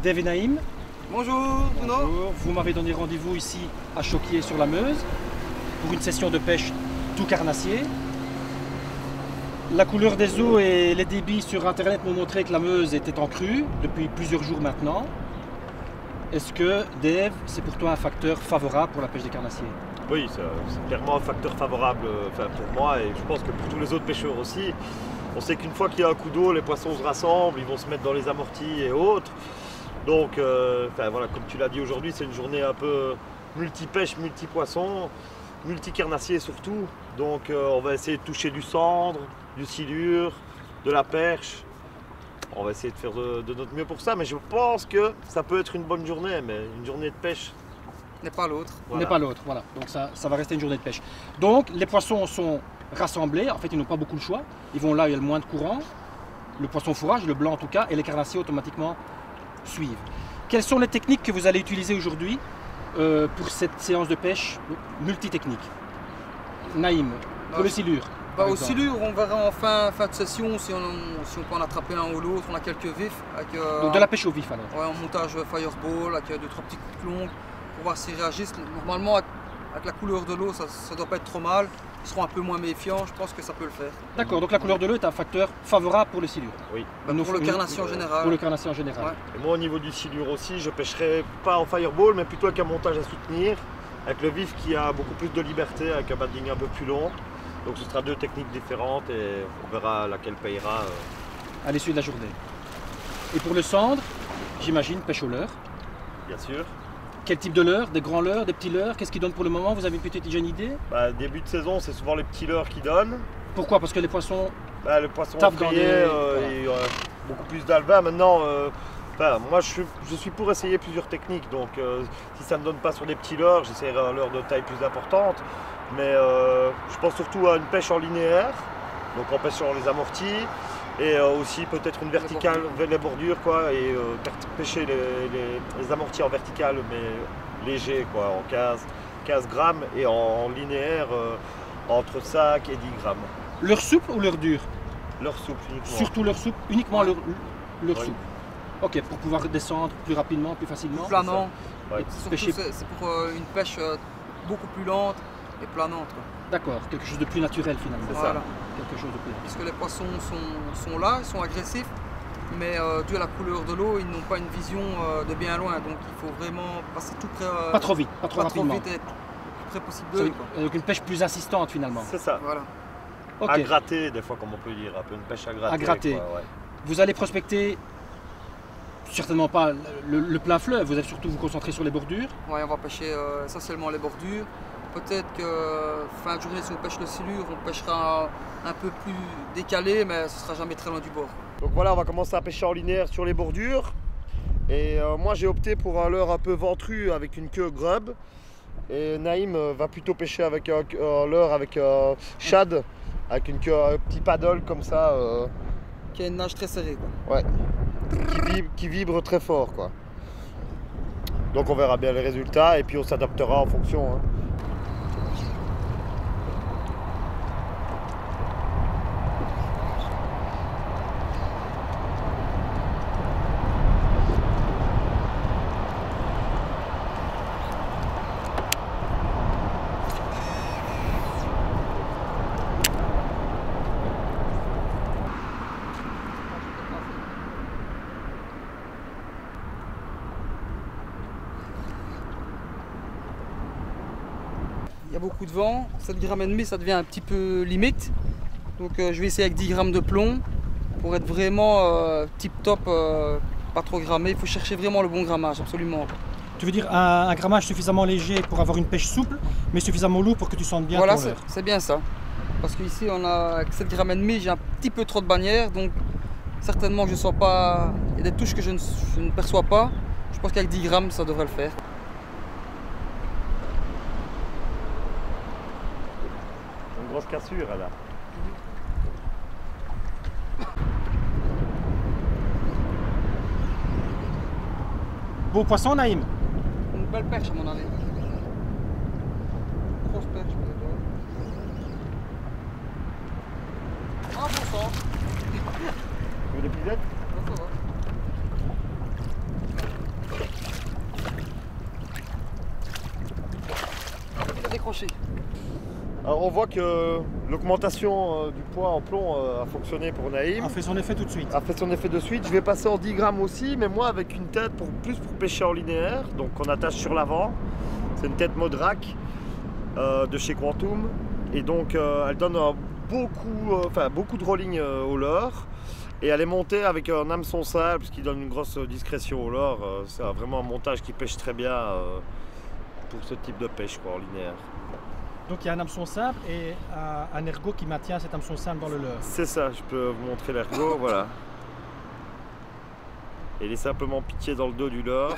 Dave et Naïm. Bonjour Bruno. Bonjour. Vous m'avez donné rendez-vous ici à Choquier sur la Meuse pour une session de pêche tout carnassier. La couleur des eaux et les débits sur internet m'ont montré que la Meuse était en crue depuis plusieurs jours maintenant. Est-ce que, Dave, c'est pour toi un facteur favorable pour la pêche des carnassiers? Oui, c'est clairement un facteur favorable pour moi et je pense que pour tous les autres pêcheurs aussi. On sait qu'une fois qu'il y a un coup d'eau, les poissons se rassemblent, ils vont se mettre dans les amortis et autres. Donc, voilà, comme tu l'as dit aujourd'hui, c'est une journée un peu multi-pêche, multi-poisson, multi-carnassier surtout. Donc on va essayer de toucher du cendre, du silure, de la perche. On va essayer de faire de notre mieux pour ça, mais je pense que ça peut être une bonne journée, mais une journée de pêche n'est pas l'autre. Voilà. N'est pas l'autre, voilà. Donc ça va rester une journée de pêche. Donc les poissons sont rassemblés, en fait ils n'ont pas beaucoup de choix. Ils vont là où il y a le moins de courant, le poisson fourrage, le blanc en tout cas, et les carnassiers automatiquement suivent. Quelles sont les techniques que vous allez utiliser aujourd'hui pour cette séance de pêche multitechnique? Naïm, pour le silure. Au silure, on verra en fin de session si on peut en attraper un ou l'autre. On a quelques vifs. Donc de la pêche au vif alors? Ouais, en montage fireball, avec 2-3 petits coups de longue pour voir s'ils réagissent. Normalement, avec la couleur de l'eau, ça ne doit pas être trop mal. Ils seront un peu moins méfiants, je pense que ça peut le faire. D'accord, donc la couleur de l'eau est un facteur favorable pour le silure? Oui. Pour le carnassier en général. Pour le carnassier en général. Ouais. Et moi au niveau du silure aussi, je pêcherai pas en fireball, mais plutôt avec un montage à soutenir, avec le vif qui a beaucoup plus de liberté, avec un badding un peu plus long. Donc ce sera deux techniques différentes et on verra laquelle payera. À l'issue de la journée. Et pour le cendre, j'imagine pêche au leurre. Bien sûr. Quel type de leurre? Des grands leurres, des petits leurres? Qu'est-ce qu'ils donnent pour le moment? Vous avez une petite idée? Début de saison, c'est souvent les petits leurres qui donnent. Pourquoi? Parce que les poissons le poisson crié, il y a beaucoup plus d'alvin. Maintenant, moi je suis pour essayer plusieurs techniques. Donc si ça ne donne pas sur des petits leurres, j'essaierai un leurre de taille plus importante. Mais je pense surtout à une pêche en linéaire, donc en pêchant les amortis. Et aussi peut-être une verticale vers les bordures quoi, et pêcher les amortis en verticale mais léger quoi, en 15 grammes et en linéaire entre 5 et 10 grammes. Leurre souple ou leurre dur? Leurre souple uniquement. Surtout leurre souple, uniquement leurre Oui. souple. Ok, pour pouvoir descendre plus rapidement, plus facilement. Plus planant. Ouais. Surtout c'est pour une pêche beaucoup plus lente et planante. D'accord, quelque chose de plus naturel finalement. C'est voilà. ça. Quelque chose de plus naturel. Puisque les poissons sont là, ils sont agressifs, mais dû à la couleur de l'eau, ils n'ont pas une vision de bien loin. Donc il faut vraiment passer tout près. Pas trop vite, pas trop rapidement. Trop vite et le plus près possible d'eux. Donc une pêche plus assistante finalement. C'est ça. Voilà. Okay. À gratter des fois comme on peut dire, un peu une pêche à gratter. À gratter. Quoi, ouais. Vous allez prospecter certainement pas le plein fleuve, vous allez surtout vous concentrer sur les bordures. Ouais, on va pêcher essentiellement les bordures. Peut-être que fin de journée, si on pêche le silure, on pêchera un peu plus décalé, mais ce sera jamais très loin du bord. Donc voilà, on va commencer à pêcher en linéaire sur les bordures. Et moi j'ai opté pour un leurre un peu ventru avec une queue grub. Et Naïm va plutôt pêcher avec un leurre avec un shad, avec une queue, un petit paddle comme ça. Qui a une nage très serrée. Quoi. Ouais. Qui vibre très fort quoi. Donc on verra bien les résultats et puis on s'adaptera en fonction. Hein. Il y a beaucoup de vent, 7,5 grammes ça devient un petit peu limite. Donc je vais essayer avec 10 grammes de plomb pour être vraiment tip top, pas trop grammé. Il faut chercher vraiment le bon grammage, absolument. Tu veux dire un grammage suffisamment léger pour avoir une pêche souple, mais suffisamment lourd pour que tu sentes bien voilà, ton leurre. C'est bien ça. Parce qu'ici on a 7,5 grammes, j'ai un petit peu trop de bannières, donc certainement je ne sens pas. Il y a des touches que je ne perçois pas. Je pense qu'avec 10 grammes ça devrait le faire. Une grosse cassure là. Beau poisson, Naïm? Une belle perche à mon avis. Grosse perche peut-être. Ah bon sang. Tu veux des pisettes? Ça va. accrocher. Alors on voit que l'augmentation du poids en plomb a fonctionné pour Naïm. A fait son effet tout de suite. A fait son effet de suite. Je vais passer en 10 grammes aussi, mais moi avec une tête plus pour pêcher en linéaire, donc on attache sur l'avant. C'est une tête Modrac de chez Quantum, et donc elle donne beaucoup de rolling au leurre, et elle est montée avec un hameçon simple, ce qui donne une grosse discrétion au leurre. C'est vraiment un montage qui pêche très bien pour ce type de pêche quoi, en linéaire. Donc il y a un hameçon simple et un ergot qui maintient cet hameçon simple dans le leurre. C'est ça, je peux vous montrer l'ergot, voilà. Et il est simplement piqué dans le dos du leurre.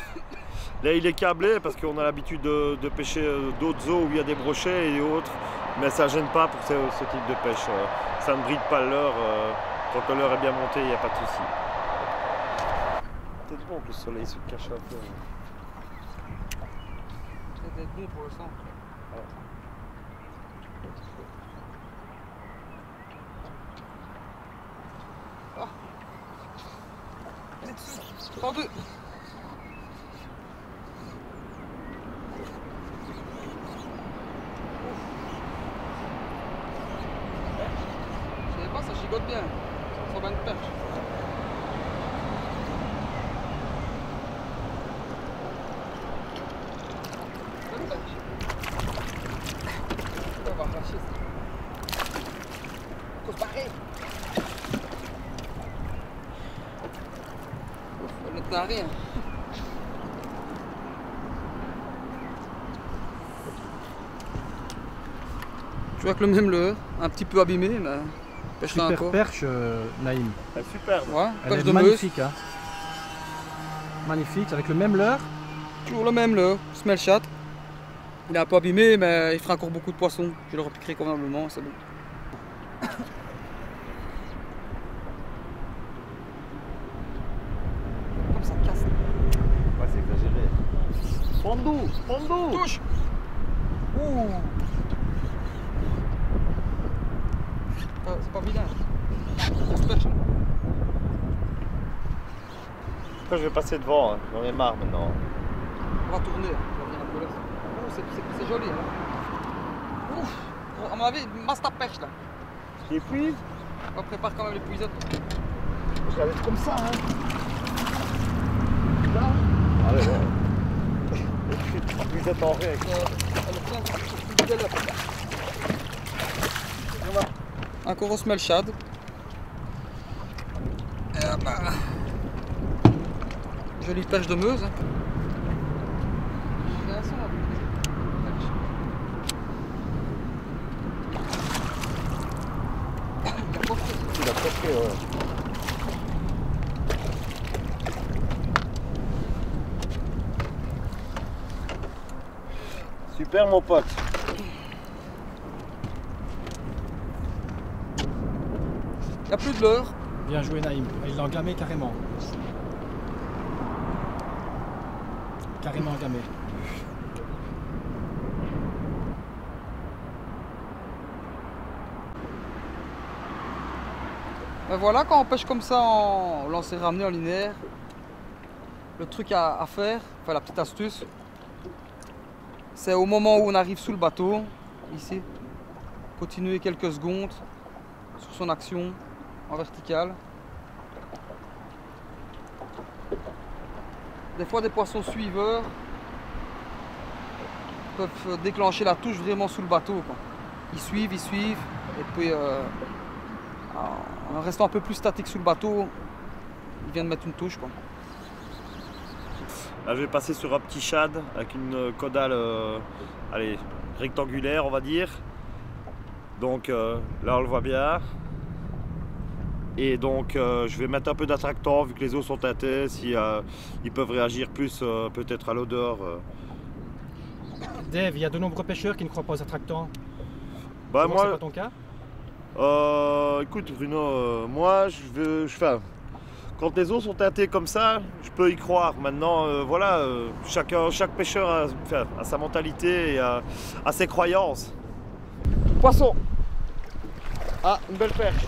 Là il est câblé parce qu'on a l'habitude de pêcher d'autres eaux où il y a des brochets et autres, mais ça ne gêne pas pour ce type de pêche. Ça ne bride pas le leurre, quand le leurre est bien monté, il n'y a pas de souci. Peut-être bon que le soleil se cache un peu. Ça va être bon pour l'instant. En deux. Je savais pas, ça gigote bien. Ça ressemble à une perche. Bonne perche. On va arracher ça. Faut se barrer. Elle ne tient à rien. Je vois que le même leurre, un petit peu abîmé, mais pêchera Super encore. perche, Naïm. Superbe. Ouais, Elle perche est de Meuse. magnifique. Hein. Magnifique, avec le même leurre. Toujours le même leurre, smell chat. Il est un peu abîmé, mais il fera encore beaucoup de poissons. Je le repiquerai convenablement, c'est bon. Comme ça casse. Ouais, c'est exagéré. Pondo. Touche. Ouh. C'est pas vilain. Grosse perche. Après, je vais passer devant, hein. J'en ai marre maintenant. On va tourner. On va venir un peu là. Oh, c'est joli. Hein. Ouf. À mon avis, masse ta perche là. Et puis, On prépare quand même les puisettes. je la laisse comme ça. Hein. Là. Allez, ouais. Et puis, vous êtes en vrai avec Encore au smell shad. Jolie perche de Meuse. Hein. Il a presque, ouais. Super mon pote. Il n'y a plus de leurre. Bien joué Naïm. Il l'a engamé carrément. Carrément engamé. Ben voilà, quand on pêche comme ça en lancer ramené en linéaire, le truc à faire, enfin la petite astuce, c'est au moment où on arrive sous le bateau, ici, continuer quelques secondes sur son action en verticale. Des fois, des poissons suiveurs peuvent déclencher la touche vraiment sous le bateau, quoi. Ils suivent, et puis en restant un peu plus statique sous le bateau, ils viennent mettre une touche, quoi. Là, je vais passer sur un petit shad avec une caudale allez, rectangulaire, on va dire. Donc là, on le voit bien. Et donc, je vais mettre un peu d'attractant vu que les eaux sont teintées. Si, ils peuvent réagir plus peut-être à l'odeur. Dave, il y a de nombreux pêcheurs qui ne croient pas aux attractants. Bah, Comment, c'est moi, pas ton cas? écoute Bruno, moi quand les eaux sont teintées comme ça, je peux y croire. Maintenant, voilà, chaque pêcheur a sa mentalité et a ses croyances. Poisson. Ah, une belle perche.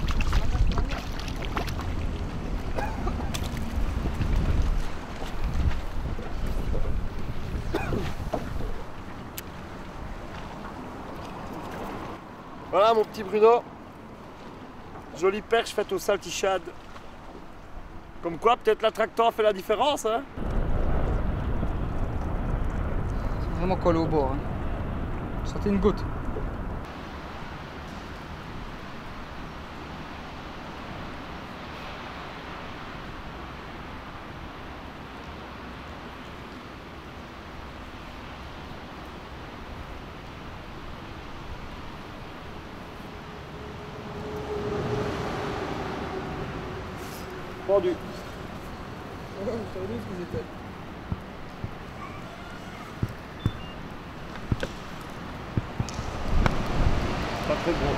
Voilà mon petit Bruno. Jolie perche faite au saltichade. Comme quoi, peut-être l'attractant fait la différence. Hein. C'est vraiment collé au bord. Hein. Sortez une goutte. Pendu. Je savais ce qu'ils étaient. Pas très gros.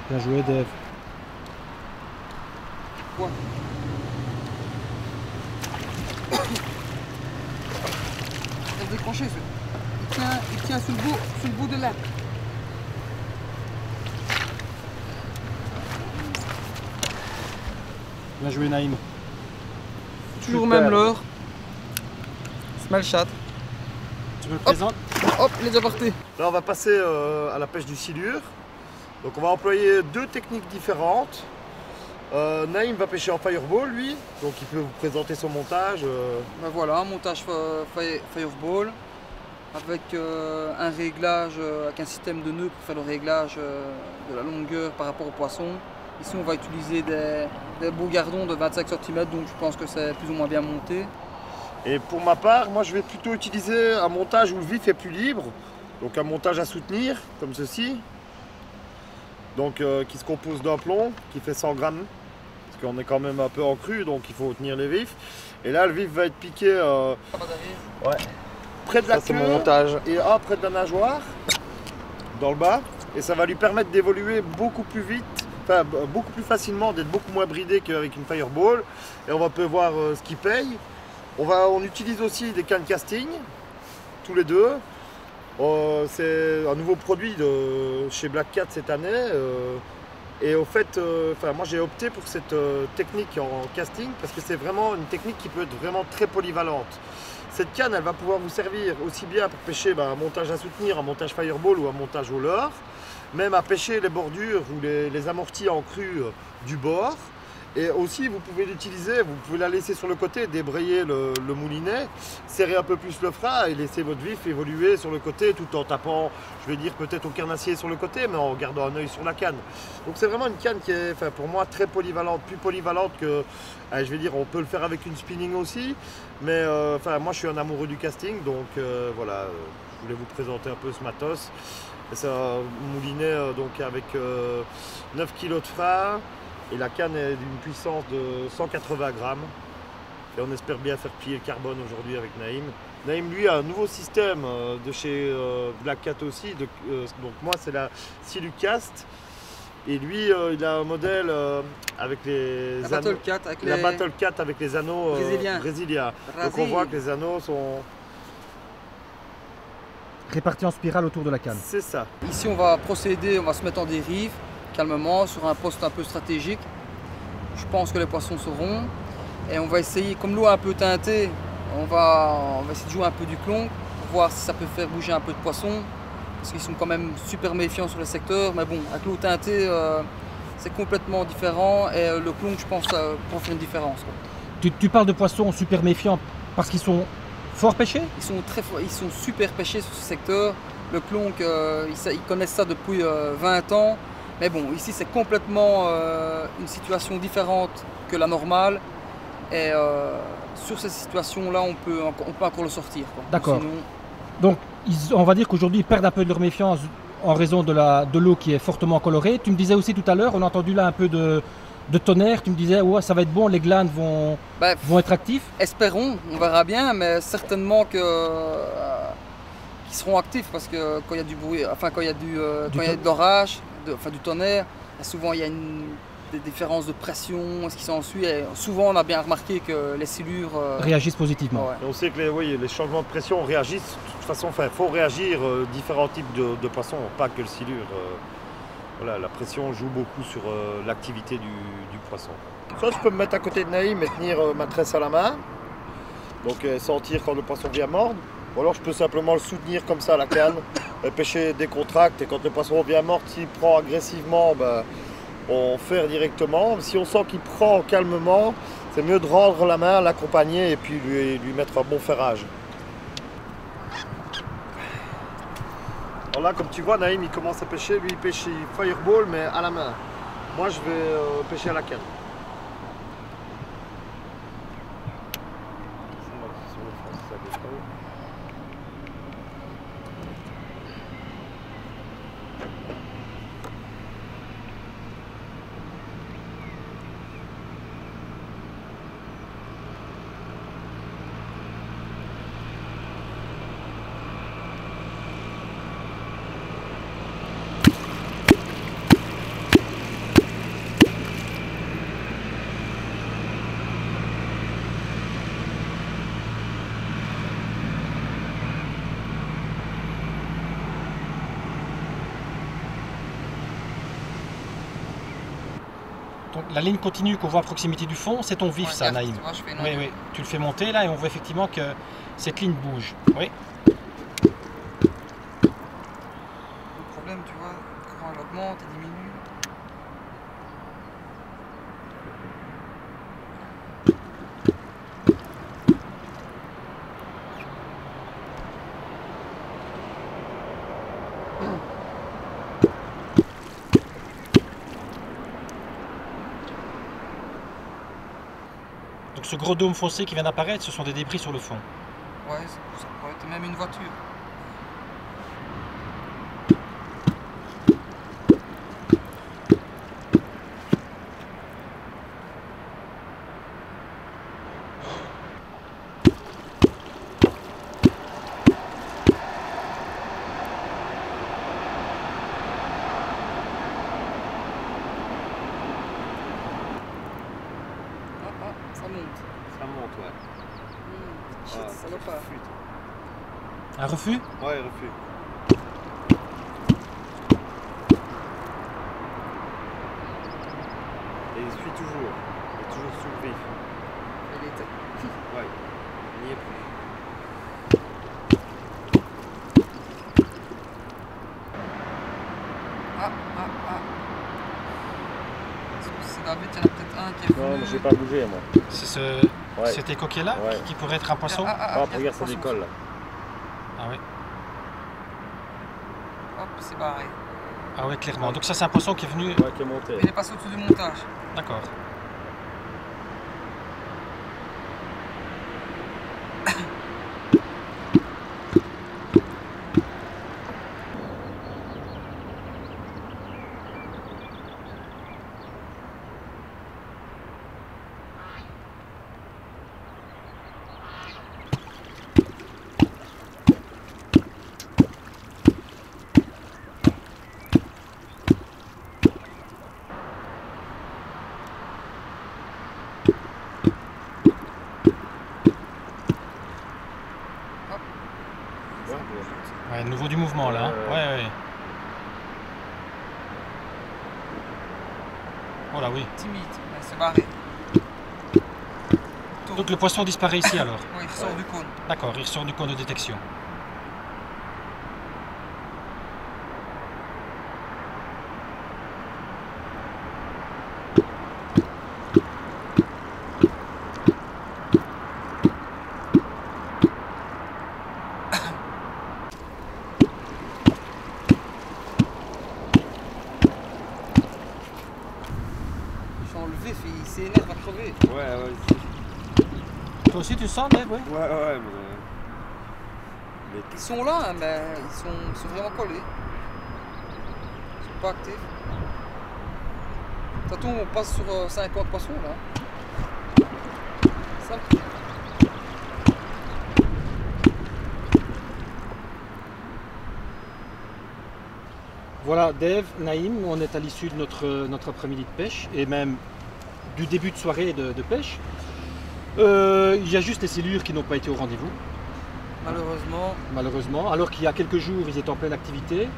Bien joué, Dave. Ouais. Il a décroché celui-là. Il tient sur le bout de l'aile. Bien joué, Naïm. Toujours Super. même l'heure. Smell chat. Tu me le présentes? Hop, il est déjà parti. Là, on va passer à la pêche du silure. Donc, on va employer deux techniques différentes. Naïm va pêcher en fireball, lui. Donc, il peut vous présenter son montage. Ben voilà, un montage fireball avec un réglage, avec un système de nœuds pour faire le réglage de la longueur par rapport au poisson. Ici, on va utiliser des beaux gardons de 25 cm, donc je pense que c'est plus ou moins bien monté. Et pour ma part, moi, je vais plutôt utiliser un montage où le vif est plus libre. Donc, un montage à soutenir, comme ceci. Donc, qui se compose d'un plomb qui fait 100 grammes. Parce qu'on est quand même un peu en crue, donc il faut tenir les vifs. Et là, le vif va être piqué près de la queue montage. et près de la nageoire, dans le bas. Et ça va lui permettre d'évoluer beaucoup plus vite, enfin beaucoup plus facilement, d'être beaucoup moins bridé qu'avec une fireball. Et on va pouvoir voir ce qui paye. On utilise aussi des cannes casting, tous les deux. C'est un nouveau produit de chez Black Cat cette année. Et au fait, moi j'ai opté pour cette technique en casting parce que c'est vraiment une technique qui peut être vraiment très polyvalente. Cette canne, elle va pouvoir vous servir aussi bien pour pêcher un montage à soutenir, un montage fireball ou un montage au leurre, même à pêcher les bordures ou les amortis en crue du bord. Et aussi, vous pouvez l'utiliser, vous pouvez la laisser sur le côté, débrayer le moulinet, serrer un peu plus le frein et laisser votre vif évoluer sur le côté tout en tapant, je vais dire peut-être au carnassier sur le côté, mais en gardant un œil sur la canne. Donc c'est vraiment une canne qui est, pour moi, très polyvalente, plus polyvalente que, je vais dire, on peut le faire avec une spinning aussi, mais moi je suis un amoureux du casting, donc voilà, je voulais vous présenter un peu ce matos. C'est un moulinet donc avec 9 kg de frein. Et la canne est d'une puissance de 180 grammes. Et on espère bien faire plier le carbone aujourd'hui avec Naïm. Naïm, lui, a un nouveau système de chez Black Cat aussi. Donc moi, c'est la Silucast. Et lui, il a un modèle avec les Battle Cat avec les anneaux brésiliens. Donc on voit que les anneaux sont Répartis en spirale autour de la canne. C'est ça. Ici, on va procéder, on va se mettre en dérive, calmement, sur un poste un peu stratégique. Je pense que les poissons seront. Et on va essayer, comme l'eau est un peu teintée, on va essayer de jouer un peu du clonk pour voir si ça peut faire bouger un peu de poissons. Parce qu'ils sont quand même super méfiants sur le secteur. Mais bon, avec l'eau teintée, c'est complètement différent. Et le clonk, je pense, pour faire une différence. Tu parles de poissons super méfiants parce qu'ils sont fort pêchés? Ils sont super pêchés sur ce secteur. Le clonk, ils connaissent ça depuis 20 ans. Mais bon, ici c'est complètement une situation différente que la normale. Et sur cette situation-là, on peut encore le sortir. D'accord. Donc, on va dire qu'aujourd'hui, ils perdent un peu de leur méfiance en raison de l'eau qui est fortement colorée. Tu me disais aussi tout à l'heure, on a entendu là un peu de tonnerre. Tu me disais, ouais, ça va être bon, les glandes vont être actifs. Espérons, on verra bien, mais certainement qu'ils seront actifs parce que quand il y a du bruit, enfin quand il y a de l'orage, du tonnerre, souvent il y a des différences de pression, ce qui s'ensuit. Et souvent on a bien remarqué que les silures réagissent positivement. Et on sait que les changements de pression réagissent. De toute façon, il faut réagir différents types de poissons, pas que le silure. Voilà, la pression joue beaucoup sur l'activité du poisson. Soit je peux me mettre à côté de Naïm et tenir ma tresse à la main. donc sentir quand le poisson vient mordre. Ou alors je peux simplement le soutenir comme ça à la canne, pêcher décontracte, et quand le poisson vient mordre, s'il prend agressivement, ben, on ferre directement. Si on sent qu'il prend calmement, c'est mieux de rendre la main, l'accompagner et puis lui mettre un bon ferrage. Alors là, comme tu vois, Naïm il commence à pêcher, lui il pêche fireball mais à la main. Moi je vais pêcher à la canne. Donc, la ligne continue qu'on voit à proximité du fond, c'est ton vif, Ouais, ça, gaffe, Naïm. tu vois, je fais une Oui, onde. oui. Tu le fais monter là et on voit effectivement que cette ligne bouge. Oui. Le problème, tu vois, quand elle augmente et diminue. Donc ce gros dôme foncé qui vient d'apparaître, ce sont des débris sur le fond. Ouais, ça pourrait être même une voiture. Ça monte. Ça monte, ouais. Shit, ça va pas. Un refus? Ouais, refus. Et il suit toujours. Il est toujours sous le vif. Il était. Ouais. Il n'y est plus. Ah. C'est David, il y en a peut-être un qui est venu. Non, mais je vais pas bouger, moi. C'est Ouais. cet écoquet-là Ouais. qui pourrait être un poisson? Ah, regarde, ça décolle là. Ah oui. Hop, c'est barré. Ah oui, clairement. Donc ça, c'est un poisson qui est venu... Ouais, qui est monté. Il est passé au-dessus du montage. D'accord. Ouais, nouveau du mouvement là. Hein. Ouais. Oh là oui. Timide, mais c'est barré. Donc le poisson disparaît ici alors. Oui, il ressort du cône. D'accord, il ressort du cône de détection. Le vif, il s'énerve à crever. Ouais. Toi aussi tu sens, Dave? Ouais. Ouais, mais... Ils sont là, hein, mais ils sont vraiment collés. Ils sont pas actifs. Ça tombe, on passe sur 50 poissons là. Ça le truc. Voilà, Dave, Naïm, on est à l'issue de notre après-midi de pêche et même du début de soirée de pêche. Il y a juste les silures qui n'ont pas été au rendez-vous. Malheureusement. Alors qu'il y a quelques jours, ils étaient en pleine activité.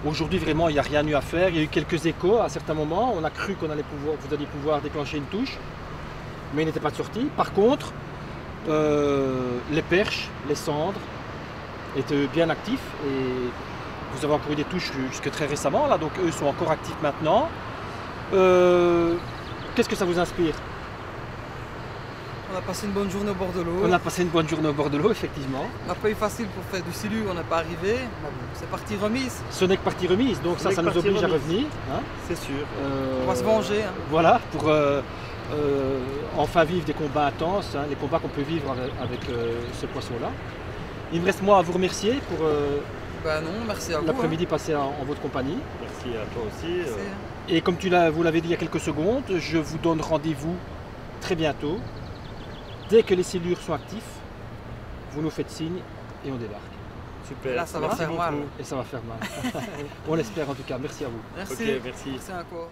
Aujourd'hui, vraiment, il n'y a rien eu à faire. Il y a eu quelques échos à certains moments. On a cru qu'on allait vous alliez pouvoir déclencher une touche, mais il n'était pas de sortie. Par contre, les perches, les cendres étaient bien actifs et vous avez encore eu des touches jusque très récemment, là, donc eux sont encore actifs maintenant. Qu'est-ce que ça vous inspire? On a passé une bonne journée au bord de l'eau. On a passé une bonne journée au bord de l'eau, effectivement. On n'a pas eu facile pour faire du silure, on n'est pas arrivé. Mais bon, c'est partie remise. Ce n'est que partie remise, donc ça nous oblige à revenir. Hein. C'est sûr. On va se venger. Hein. Voilà, pour enfin vivre des combats intenses, hein, les combats qu'on peut vivre avec ce poisson-là. Il me reste moi à vous remercier pour Ben non, merci à vous. l'après-midi passé en votre compagnie. Merci à toi aussi. Merci. Et comme vous l'avez dit il y a quelques secondes, je vous donne rendez-vous très bientôt. Dès que les silures sont actifs, vous nous faites signe et on débarque. Super. Là, ça va Merci faire mal. beaucoup. Et ça va faire mal. On l'espère en tout cas. Merci à vous. Merci. Ok, merci. Merci encore.